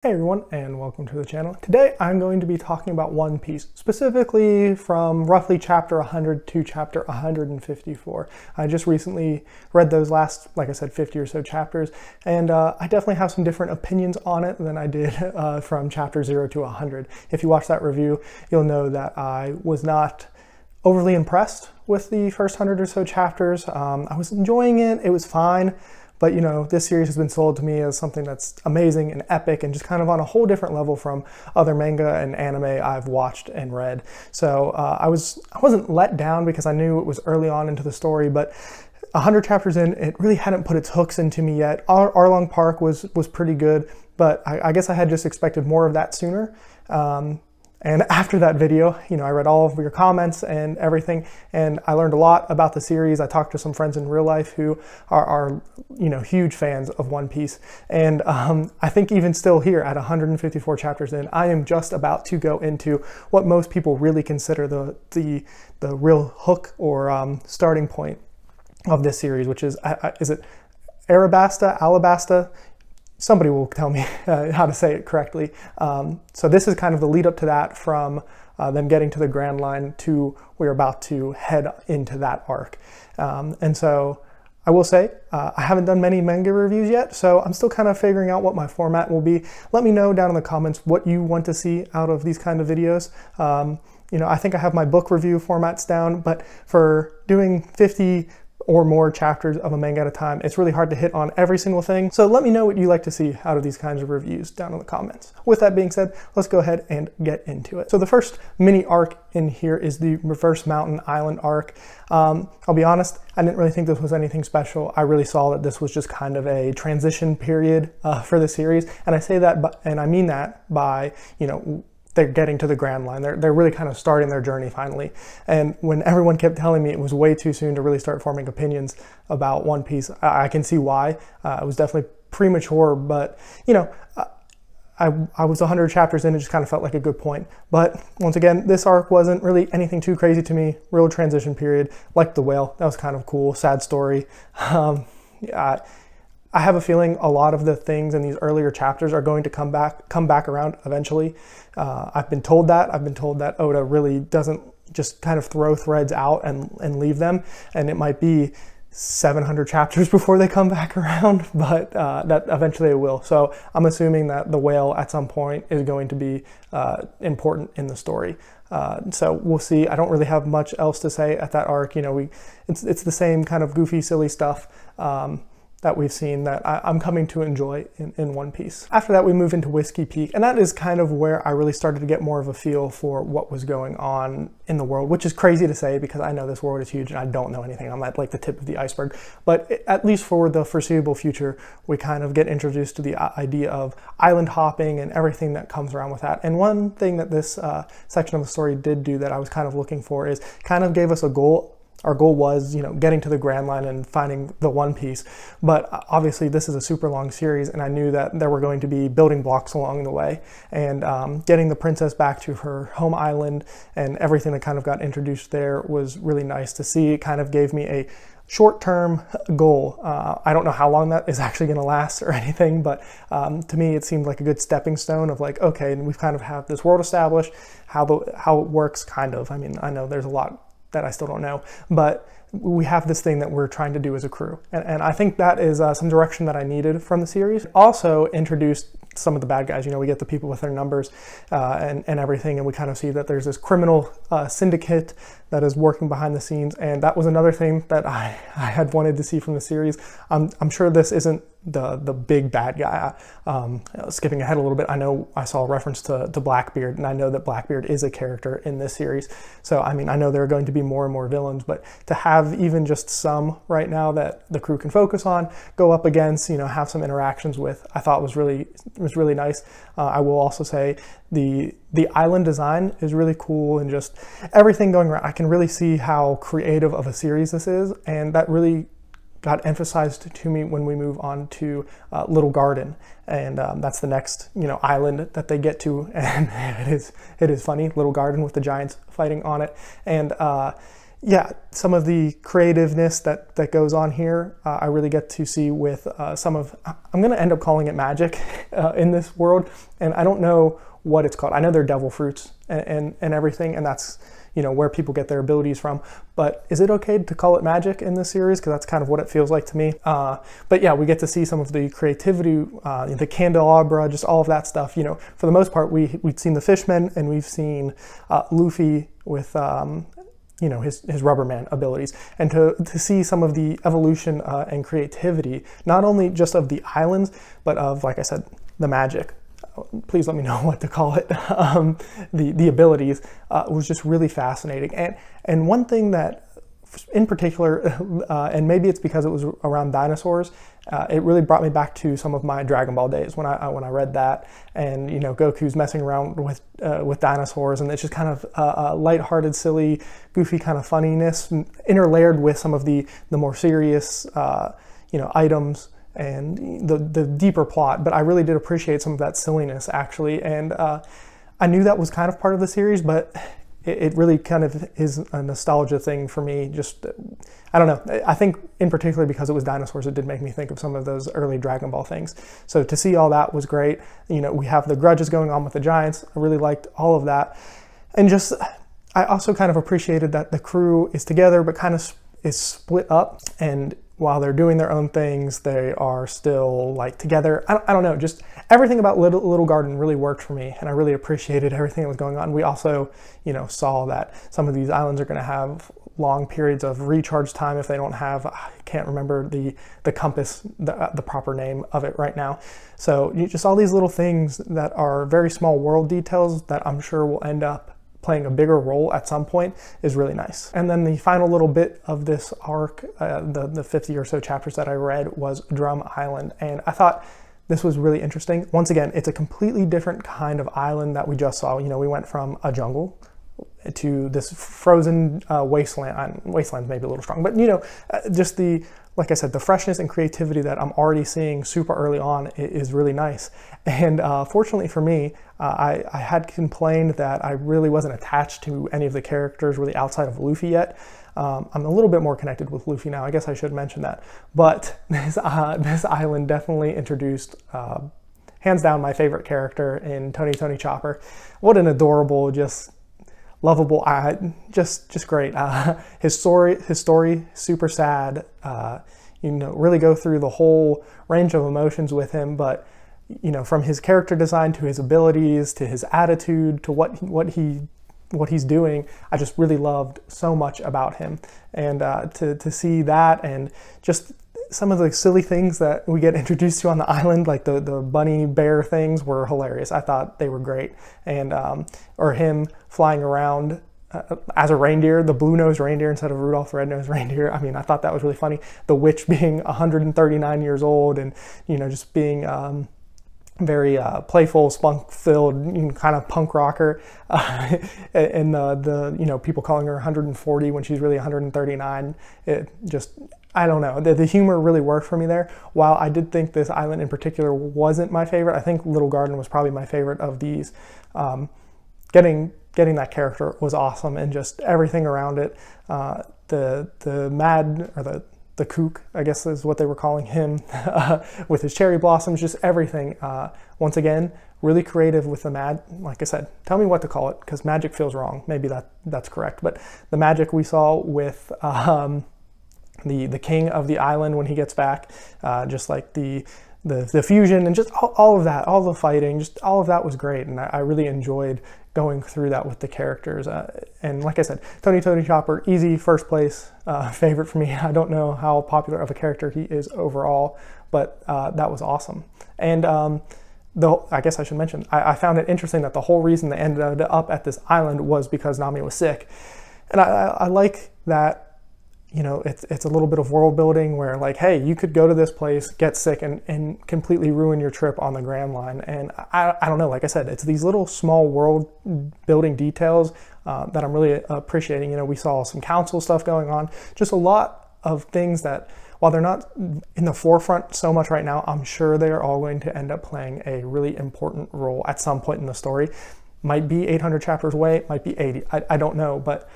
Hey everyone, and welcome to the channel. Today I'm going to be talking about One Piece, specifically from roughly chapter 100 to chapter 154. I just recently read those last, like I said, 50 or so chapters, and I definitely have some different opinions on it than I did from chapter 0 to 100. If you watch that review, you'll know that I was not overly impressed with the first 100 or so chapters. I was enjoying it, it was fine. But you know, this series has been sold to me as something that's amazing and epic and just kind of on a whole different level from other manga and anime I've watched and read. So I wasn't let down because I knew it was early on into the story, but 100 chapters in, it really hadn't put its hooks into me yet. Arlong Park was pretty good, but I guess I had just expected more of that sooner. And after that video, you know, I read all of your comments and everything, and I learned a lot about the series. I talked to some friends in real life who are you know, huge fans of One Piece. And I think even still here at 154 chapters in, I am just about to go into what most people really consider the real hook or starting point of this series, which is it Arabasta, Alabasta? Somebody will tell me how to say it correctly. So this is kind of the lead up to that, from them getting to the Grand Line to we're about to head into that arc. And so I will say, I haven't done many manga reviews yet, so I'm still kind of figuring out what my format will be. Let me know down in the comments what you want to see out of these kind of videos. You know, I think I have my book review formats down, but for doing 50 or more chapters of a manga at a time, it's really hard to hit on every single thing. So let me know what you like to see out of these kinds of reviews down in the comments. With that being said, let's go ahead and get into it. So the first mini arc in here is the Reverse Mountain Island arc. I'll be honest, I didn't really think this was anything special. I really saw that this was just kind of a transition period for the series. And I say that, and I mean that by, you know, they're getting to the Grand Line. They're really kind of starting their journey finally. And when everyone kept telling me it was way too soon to really start forming opinions about One Piece, I can see why. It was definitely premature, but you know, I was 100 chapters in, it just kind of felt like a good point. But once again, this arc wasn't really anything too crazy to me. Real transition period, like the whale. That was kind of cool, sad story. I have a feeling a lot of the things in these earlier chapters are going to come back around eventually. I've been told that Oda really doesn't just kind of throw threads out and leave them, and it might be 700 chapters before they come back around, but that eventually it will. So I'm assuming that the whale at some point is going to be important in the story. So we'll see. I don't really have much else to say at that arc. You know, it's the same kind of goofy, silly stuff that we've seen that I'm coming to enjoy in One Piece. After that, we move into Whiskey Peak, and that is kind of where I really started to get more of a feel for what was going on in the world, which is crazy to say because I know this world is huge and I don't know anything. I'm at like the tip of the iceberg. But at least for the foreseeable future, we kind of get introduced to the idea of island hopping and everything that comes around with that. And one thing that this section of the story did do that I was kind of looking for is kind of gave us a goal. Our goal was, you know, getting to the Grand Line and finding the One Piece. But obviously this is a super long series, and I knew that there were going to be building blocks along the way. And getting the princess back to her home island and everything that kind of got introduced there was really nice to see. It kind of gave me a short-term goal. I don't know how long that is actually going to last or anything, but to me it seemed like a good stepping stone of like, okay, and we've kind of have this world established, how it works, kind of. I mean, I know there's a lot that I still don't know, but we have this thing that we're trying to do as a crew. And I think that is some direction that I needed from the series. Also introduced some of the bad guys. You know, we get the people with their numbers and everything, and we kind of see that there's this criminal syndicate that is working behind the scenes, and that was another thing that I had wanted to see from the series. I'm sure this isn't the big bad guy. Skipping ahead a little bit, I know I saw a reference to Blackbeard, and I know that Blackbeard is a character in this series. So, I mean, I know there are going to be more and more villains, but to have even just some right now that the crew can focus on, go up against, you know, have some interactions with, I thought was really nice. I will also say the island design is really cool, and just everything going around. I can really see how creative of a series this is, and that really got emphasized to me when we move on to Little Garden, and that's the next, you know, island that they get to, and it is funny, Little Garden with the giants fighting on it. And yeah, some of the creativeness that goes on here, I really get to see with some of, I'm going to end up calling it magic in this world, and I don't know what it's called. I know they're devil fruits and everything, and that's, you know, where people get their abilities from, but is it okay to call it magic in this series? Because that's kind of what it feels like to me. But yeah, we get to see some of the creativity, the candelabra, just all of that stuff. You know, for the most part, we've seen the fishmen, and we've seen Luffy with you know, his Rubberman abilities, and to see some of the evolution and creativity, not only just of the islands, but of, like I said, the magic. Please let me know what to call it. The abilities was just really fascinating. And one thing that in particular, and maybe it's because it was around dinosaurs, it really brought me back to some of my Dragon Ball days when I read that, and you know, Goku's messing around with dinosaurs, and it's just kind of a lighthearted, silly, goofy kind of funniness interlayered with some of the more serious you know, items and the deeper plot. But I really did appreciate some of that silliness, actually, and I knew that was kind of part of the series, but it really kind of is a nostalgia thing for me. Just, I don't know, I think in particular because it was dinosaurs, it did make me think of some of those early Dragon Ball things. So to see all that was great. You know, we have the grudges going on with the giants. I really liked all of that. And just, I also kind of appreciated that the crew is together, but kind of is split up, and while they're doing their own things, they are still like together. I don't know, just everything about Little Garden really worked for me, and I really appreciated everything that was going on. We also, you know, saw that some of these islands are going to have long periods of recharge time if they don't have, I can't remember the compass, the proper name of it right now. So just all these little things that are very small world details that I'm sure will end up playing a bigger role at some point is really nice. And then the final little bit of this arc, the 50 or so chapters that I read, was Drum Island. And I thought this was really interesting. Once again, it's a completely different kind of island that we just saw. You know, we went from a jungle to this frozen wasteland. Wasteland's maybe a little strong, but you know, just the, like I said, the freshness and creativity that I'm already seeing super early on is really nice. And fortunately for me, I had complained that I really wasn't attached to any of the characters really outside of Luffy yet. I'm a little bit more connected with Luffy now. I guess I should mention that. But this island definitely introduced, hands down, my favorite character in Tony Chopper. What an adorable, just lovable, just great. His story, super sad. You know, really go through the whole range of emotions with him, but you know, from his character design to his abilities to his attitude to what he's doing, I just really loved so much about him. And to see that, and just some of the silly things that we get introduced to on the island, like the bunny bear things, were hilarious. I thought they were great. And or him flying around as a reindeer, the blue-nosed reindeer instead of Rudolph the red-nosed reindeer. I mean, I thought that was really funny. The witch being 139 years old, and you know, just being very playful, spunk-filled, you know, kind of punk rocker, and the you know, people calling her 140 when she's really 139. It just, I don't know, the humor really worked for me there. While I did think this island in particular wasn't my favorite, I think Little Garden was probably my favorite of these. Getting that character was awesome, and just everything around it. The mad, or the kook, I guess is what they were calling him, with his cherry blossoms, just everything. Once again, really creative with the mad. Like I said, tell me what to call it, because magic feels wrong. Maybe that's correct. But the magic we saw with the king of the island when he gets back, just like the fusion, and just all of that, all the fighting, just all of that was great, and I really enjoyed going through that with the characters. And like I said, Tony Chopper, easy first place favorite for me. I don't know how popular of a character he is overall, but that was awesome. And though I guess I should mention, I found it interesting that the whole reason they ended up at this island was because Nami was sick. And I like that. You know, it's a little bit of world building where, like, hey, you could go to this place, get sick, and completely ruin your trip on the Grand Line. And I don't know, like I said, it's these little small world building details that I'm really appreciating. You know, we saw some council stuff going on, just a lot of things that, while they're not in the forefront so much right now, I'm sure they are all going to end up playing a really important role at some point in the story. Might be 800 chapters away, might be 80. I don't know, but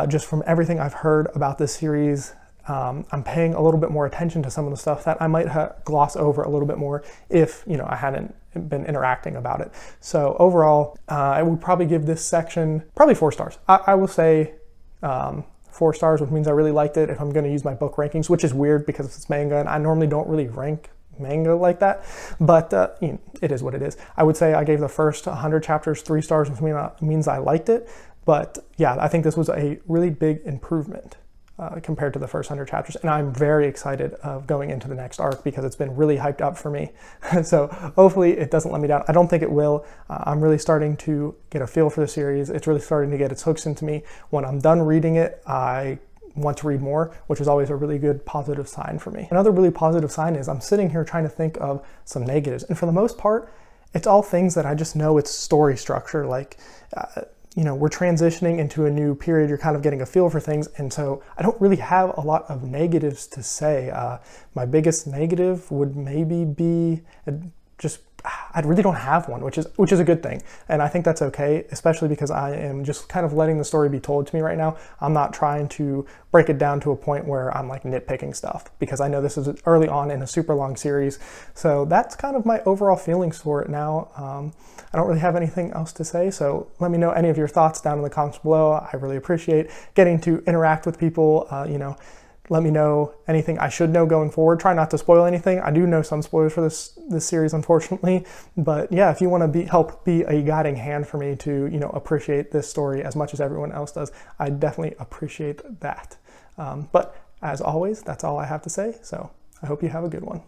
just from everything I've heard about this series, I'm paying a little bit more attention to some of the stuff that I might gloss over a little bit more if, you know, I hadn't been interacting about it. So overall, I would probably give this section probably 4 stars. I will say 4 stars, which means I really liked it if I'm going to use my book rankings, which is weird because it's manga and I normally don't really rank manga like that, but you know, it is what it is. I would say I gave the first 100 chapters 3 stars, which means I liked it. But yeah, I think this was a really big improvement compared to the first 100 chapters. And I'm very excited of going into the next arc because it's been really hyped up for me. So hopefully it doesn't let me down. I don't think it will. I'm really starting to get a feel for the series. It's really starting to get its hooks into me. When I'm done reading it, I want to read more, which is always a really good positive sign for me. Another really positive sign is I'm sitting here trying to think of some negatives. And for the most part, it's all things that I just know it's story structure. Like, you know, we're transitioning into a new period. You're kind of getting a feel for things. And so I don't really have a lot of negatives to say. My biggest negative would maybe be just, I really don't have one, which is a good thing. And I think that's okay, especially because I am just kind of letting the story be told to me right now. I'm not trying to break it down to a point where I'm like nitpicking stuff because I know this is early on in a super long series. So that's kind of my overall feelings for it now. I don't really have anything else to say. So let me know any of your thoughts down in the comments below. I really appreciate getting to interact with people, you know. Let me know anything I should know going forward. Try not to spoil anything. I do know some spoilers for this series, unfortunately. But yeah, if you want to help be a guiding hand for me to, you know, appreciate this story as much as everyone else does, I definitely appreciate that. But as always, that's all I have to say. So I hope you have a good one.